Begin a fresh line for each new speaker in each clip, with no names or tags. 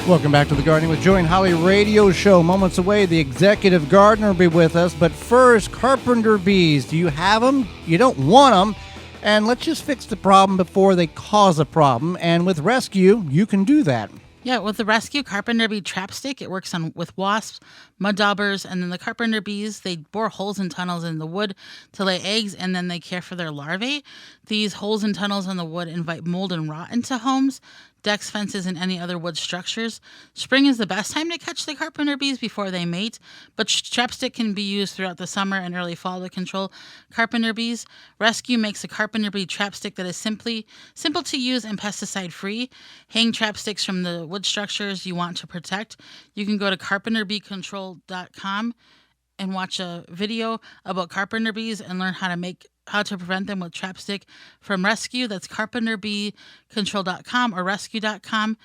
Welcome back to the Gardening with Joey and Holly radio show. Moments away, the executive gardener will be with us. But first, carpenter bees. Do you have them? You don't want them. And let's just fix the problem before they cause a problem. And with Rescue, you can do that.
Yeah, with the Rescue Carpenter Bee Trap Stick, it works with wasps, mud daubers, and then the carpenter bees, they bore holes and tunnels in the wood to lay eggs, and then they care for their larvae. These holes and tunnels in the wood invite mold and rot into homes, decks, fences, and any other wood structures. Spring is the best time to catch the carpenter bees before they mate, but trapstick can be used throughout the summer and early fall to control carpenter bees. Rescue makes a carpenter bee trapstick that is simple to use and pesticide-free. Hang trapsticks from the wood structures you want to protect. You can go to carpenterbeecontrol.com and watch a video about carpenter bees and learn how to prevent them with trapstick from Rescue. That's carpenterbeecontrol.com or rescue.com.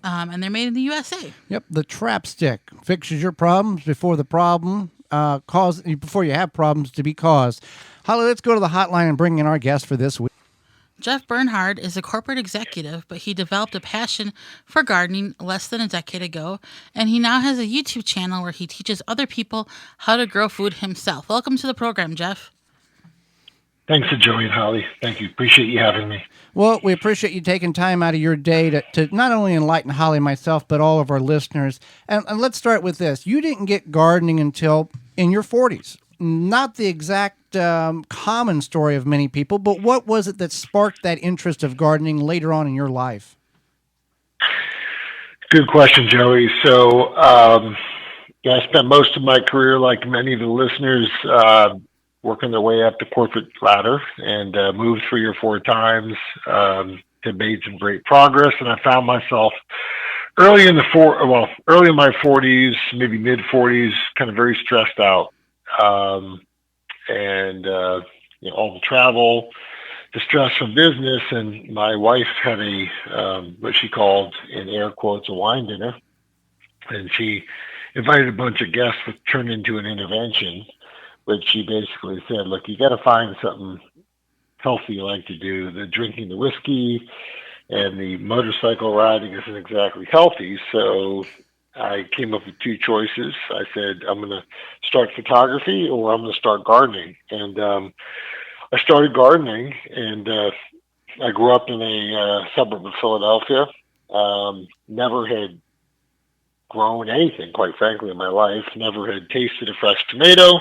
And they're made in the USA.
Yep, the trap stick fixes your problems before before you have problems to be caused. Holly, let's go to the hotline and bring in our guest for this week.
Jeff Bernhard is a corporate executive, but he developed a passion for gardening less than a decade ago, and he now has a YouTube channel where he teaches other people how to grow food himself. Welcome to the program, Jeff.
Thanks to Joey and Holly. Thank you. Appreciate you having me.
Well, we appreciate you taking time out of your day to not only enlighten Holly and myself, but all of our listeners. And let's start with this. You didn't get gardening until in your 40s. Not the exact common story of many people, but what was it that sparked that interest of gardening later on in your life?
Good question, Joey. So I spent most of my career, like many of the listeners, working their way up the corporate ladder, and moved 3 or 4 times, had made some great progress, and I found myself early in my 40s, maybe mid 40s, kind of very stressed out. All the travel, the stress from business, and my wife had what she called, in air quotes, a wine dinner, and she invited a bunch of guests, which turned into an intervention, which she basically said, look, you got to find something healthy you like to do. The drinking the whiskey and the motorcycle riding isn't exactly healthy. So I came up with 2 choices. I said, I'm going to start photography or I'm going to start gardening. And I started gardening, and I grew up in a suburb of Philadelphia. Never had grown anything, quite frankly, in my life. Never had tasted a fresh tomato.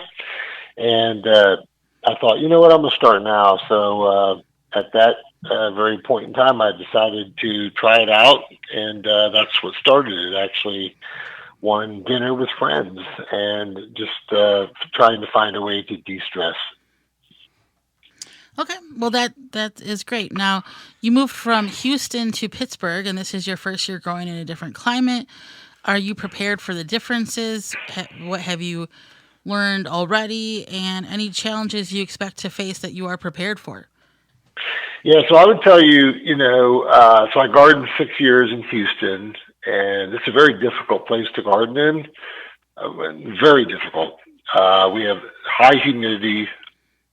And I thought, you know what, I'm going to start now. So at that very point in time, I decided to try it out, and that's what started it. Actually, one dinner with friends and just trying to find a way to de-stress.
Okay, well, that is great. Now, you moved from Houston to Pittsburgh, and this is your first year growing in a different climate. Are you prepared for the differences? What have you learned already, and any challenges you expect to face that you are prepared for?
Yeah, so I would tell you, so I gardened 6 years in Houston, and it's a very difficult place to garden in. Very difficult. We have high humidity,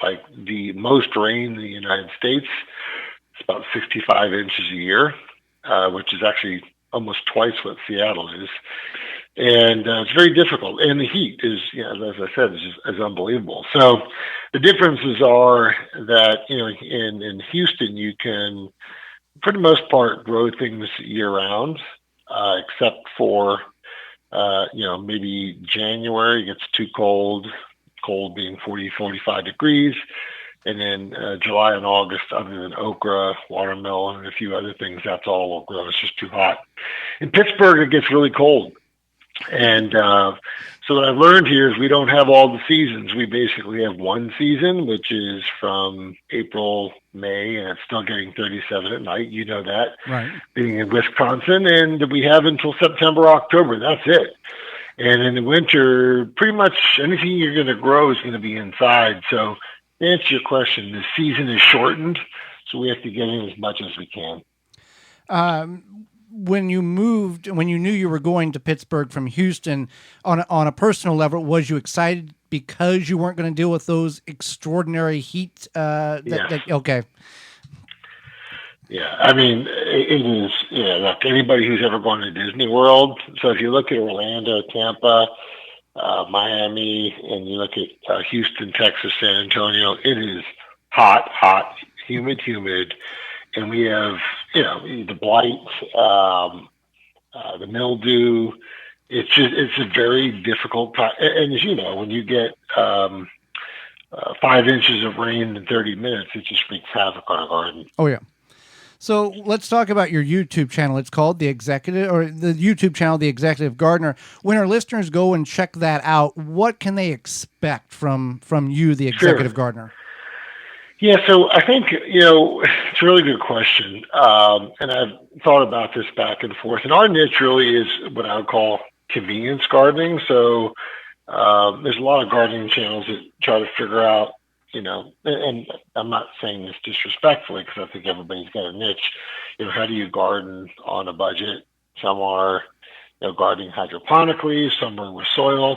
like the most rain in the United States. It's about 65 inches a year, which is actually almost twice what Seattle is. And it's very difficult. And the heat is, as I said, is unbelievable. So the differences are that, in Houston, you can, for the most part, grow things year-round, except for, maybe January, it gets too cold being 40, 45 degrees. And then July and August, other than okra, watermelon, and a few other things, that's all will grow. It's just too hot. In Pittsburgh, it gets really cold. And so what I've learned here is we don't have all the seasons. We basically have one season, which is from April, May, and it's still getting 37 at night. You know that,
right? Being
in Wisconsin. And we have until September, October. That's it. And in the winter, pretty much anything you're going to grow is going to be inside. So to answer your question, the season is shortened, so we have to get in as much as we can.
When you knew you were going to Pittsburgh from Houston, on a personal level, was you excited because you weren't going to deal with those extraordinary heat?
Yes.
Okay.
Yeah, I mean, it is. Yeah, look, anybody who's ever gone to Disney World. So if you look at Orlando, Tampa, Miami, and you look at Houston, Texas, San Antonio, it is hot, hot, humid, and we have the blight, the mildew. It's a very difficult time, and as you know, when you get 5 inches of rain in 30 minutes, it just wreaks havoc on a garden.
Oh yeah. So let's talk about your YouTube channel. It's called The Executive, or the YouTube channel, The Executive Gardener. When our listeners go and check that out, what can they expect from you, The Executive Gardener?
Yeah, so I think, it's a really good question. And I've thought about this back and forth. And our niche really is what I would call convenience gardening. So there's a lot of gardening channels that try to figure out, and I'm not saying this disrespectfully because I think everybody's got a niche. How do you garden on a budget? Some are, gardening hydroponically, some are with soil.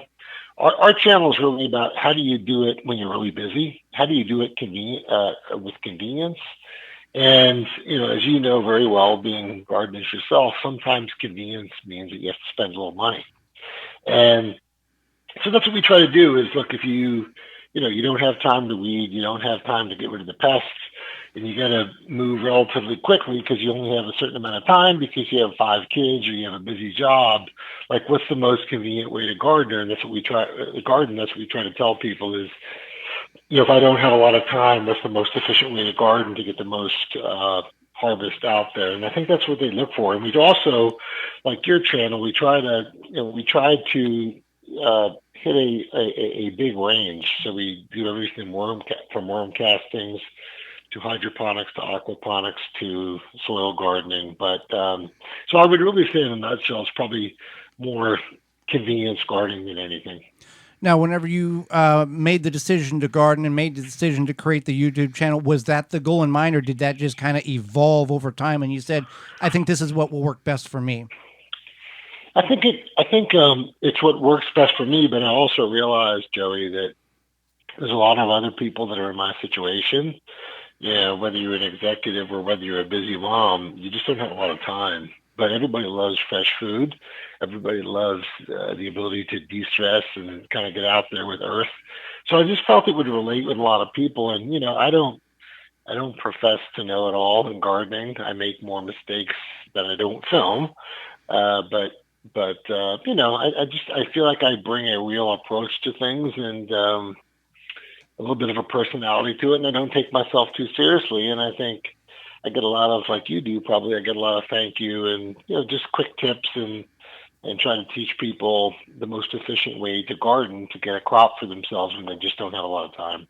Our channel is really about how do you do it when you're really busy? How do you do it with convenience? And, as you know very well, being gardeners yourself, sometimes convenience means that you have to spend a little money. And so that's what we try to do is, look, if you don't have time to weed, you don't have time to get rid of the pests, and you got to move relatively quickly because you only have a certain amount of time because you have 5 kids or you have a busy job. Like, what's the most convenient way to garden? And that's what we try. That's what we try to tell people is, if I don't have a lot of time, what's the most efficient way to garden to get the most harvest out there? And I think that's what they look for. And we'd also, like your channel, we try to hit a big range. So we do everything from worm castings to hydroponics to aquaponics to soil gardening. But so I would really say in a nutshell, it's probably more convenience gardening than anything.
Now, whenever you made the decision to garden and made the decision to create the YouTube channel, was that the goal in mind, or did that just kind of evolve over time and you said, I think this is what will work best for me?
I think it's what works best for me, but I also realized, Joey, that there's a lot of other people that are in my situation. Whether you're an executive or whether you're a busy mom, you just don't have a lot of time. But everybody loves fresh food. Everybody loves the ability to de-stress and kind of get out there with earth. So I just felt it would relate with a lot of people. And I don't profess to know it all in gardening. I make more mistakes than I don't film. But I feel like I bring a real approach to things and a little bit of a personality to it, and I don't take myself too seriously. And I think I get a lot of, like you do probably, I get a lot of thank you and just quick tips and try to teach people the most efficient way to garden to get a crop for themselves when they just don't have a lot of time.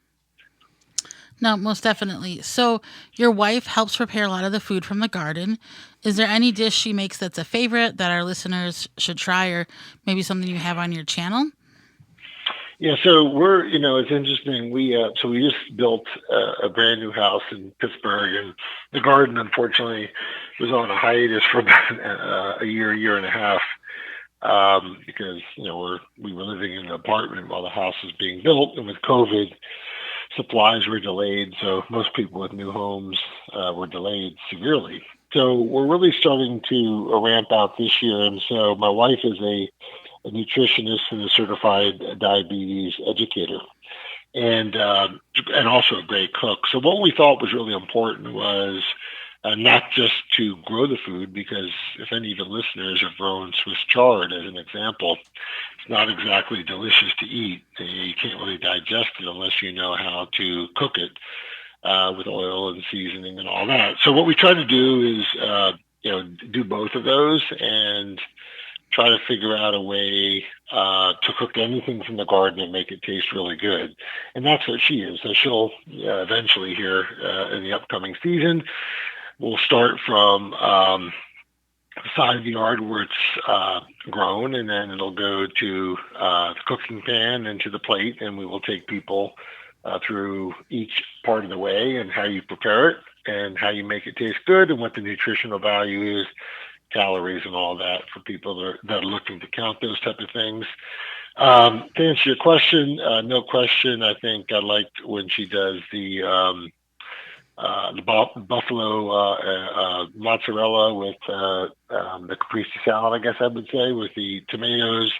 No, most definitely. So your wife helps prepare a lot of the food from the garden. Is there any dish she makes that's a favorite that our listeners should try, or maybe something you have on your channel?
Yeah, so we're, it's interesting. We just built a brand new house in Pittsburgh, and the garden, unfortunately, was on a hiatus for about a year and a half, because we were living in an apartment while the house was being built, and with COVID, supplies were delayed. So most people with new homes were delayed severely. So we're really starting to ramp out this year, and so my wife is a nutritionist and a certified diabetes educator, and also a great cook. So what we thought was really important was not just to grow the food, because if any of the listeners have grown Swiss chard as an example, it's not exactly delicious to eat. You can't really digest it unless you know how to cook it with oil and seasoning and all that. So what we try to do is do both of those and try to figure out a way to cook anything from the garden and make it taste really good. And that's what she is. So she'll eventually here in the upcoming season, we'll start from the side of the yard where it's grown, and then it'll go to the cooking pan and to the plate, and we will take people through each part of the way and how you prepare it and how you make it taste good and what the nutritional value is, calories and all that for people that are looking to count those type of things. To answer your question, no question. I think I liked when she does the buffalo mozzarella with the caprese salad, I guess I would say, with the tomatoes.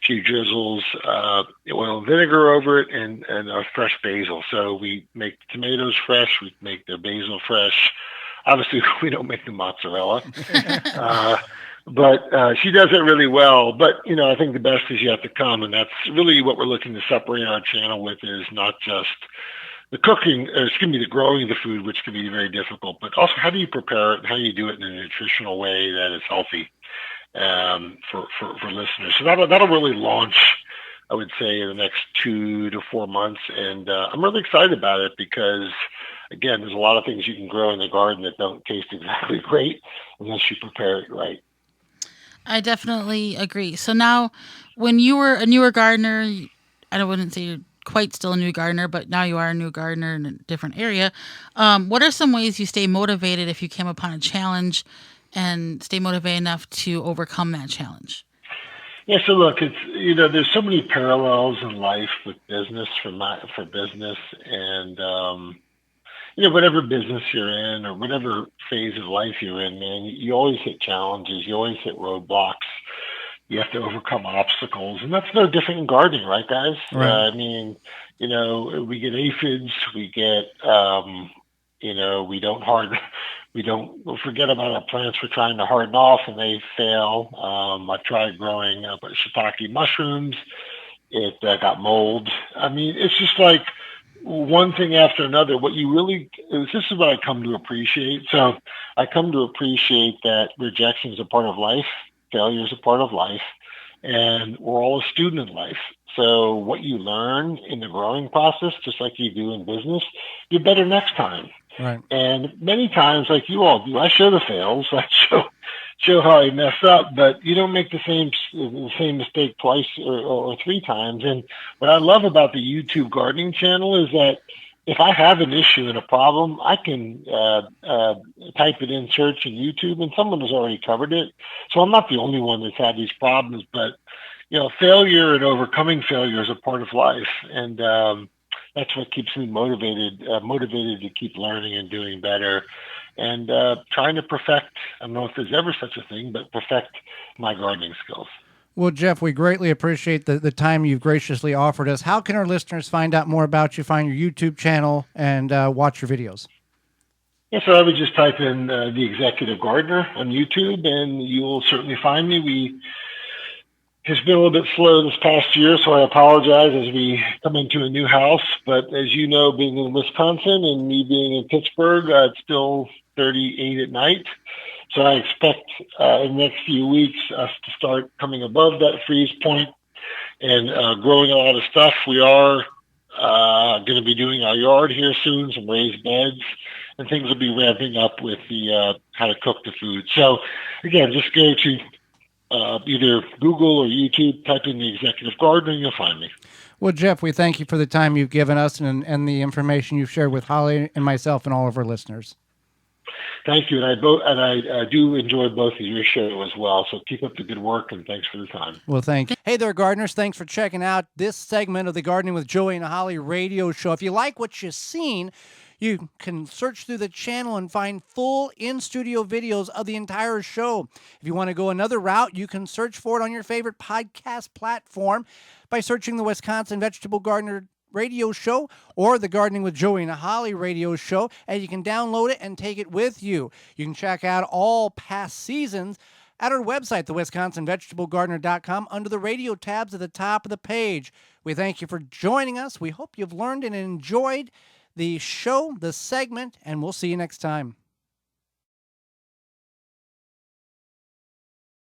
She drizzles oil and vinegar over it and fresh basil. So we make the tomatoes fresh. We make the basil fresh. Obviously, we don't make the mozzarella. But she does it really well. But, I think the best is yet to come. And that's really what we're looking to separate our channel with, is not just the cooking, the growing of the food, which can be very difficult, but also how do you prepare it and how do you do it in a nutritional way that is healthy for listeners. So that'll really launch, I would say, in the next 2 to 4 months. And I'm really excited about it because, again, there's a lot of things you can grow in the garden that don't taste exactly great unless you prepare it right.
I definitely agree. So now, when you were a newer gardener, I wouldn't say you're quite still a new gardener, but now you are a new gardener in a different area. What are some ways you stay motivated if you came upon a challenge and stay motivated enough to overcome that challenge?
Yeah, so look, it's there's so many parallels in life with business for business, and whatever business you're in or whatever phase of life you're in, man, you always hit challenges, you always hit roadblocks. You have to overcome obstacles, and that's no different in gardening, right, guys?
Right.
We get aphids, we get, we'll forget about our plants we're trying to harden off, and they fail. I tried growing shiitake mushrooms. It got mold. It's just like one thing after another. This is what I come to appreciate. So I come to appreciate that rejection is a part of life. Failure is a part of life, and we're all a student in life. So what you learn in the growing process, just like you do in business, you're better next time.
Right.
And many times, like you all do, I show the fails, I show how I mess up, but you don't make the same mistake twice or 3 times. And what I love about the YouTube gardening channel is that if I have an issue and a problem, I can type it in search in YouTube, and someone has already covered it. So I'm not the only one that's had these problems, but failure and overcoming failure is a part of life, and that's what keeps me motivated to keep learning and doing better, and trying to perfect. I don't know if there's ever such a thing, but perfect my gardening skills.
Well, Jeff, we greatly appreciate the time you've graciously offered us. How can our listeners find out more about you, find your YouTube channel, and watch your videos?
Yeah, so I would just type in The Executive Gardener on YouTube, and you will certainly find me. It's been a little bit slow this past year, so I apologize as we come into a new house. But as you know, being in Wisconsin and me being in Pittsburgh, it's still 38 at night. So I expect in the next few weeks us to start coming above that freeze point and growing a lot of stuff. We are going to be doing our yard here soon, some raised beds, and things will be ramping up with the how to cook the food. So again, just go to either Google or YouTube, type in The Executive Gardener, and you'll find me.
Well, Jeff, we thank you for the time you've given us and the information you've shared with Holly and myself and all of our listeners.
Thank you, and I do enjoy both of your show as well. So keep up the good work, and thanks for the time.
Well, thank you. Hey there, gardeners! Thanks for checking out this segment of the Gardening with Joey and Holly radio show. If you like what you've seen, you can search through the channel and find full in-studio videos of the entire show. If you want to go another route, you can search for it on your favorite podcast platform by searching the Wisconsin Vegetable Gardener radio show or the Gardening with Joey and Holly radio show, and you can download it and take it with you. You can check out all past seasons at our website, thewisconsinvegetablegardener.com, under the radio tabs at the top of the page. We thank you for joining us. We hope you've learned and enjoyed the show, the segment, and we'll see you next time.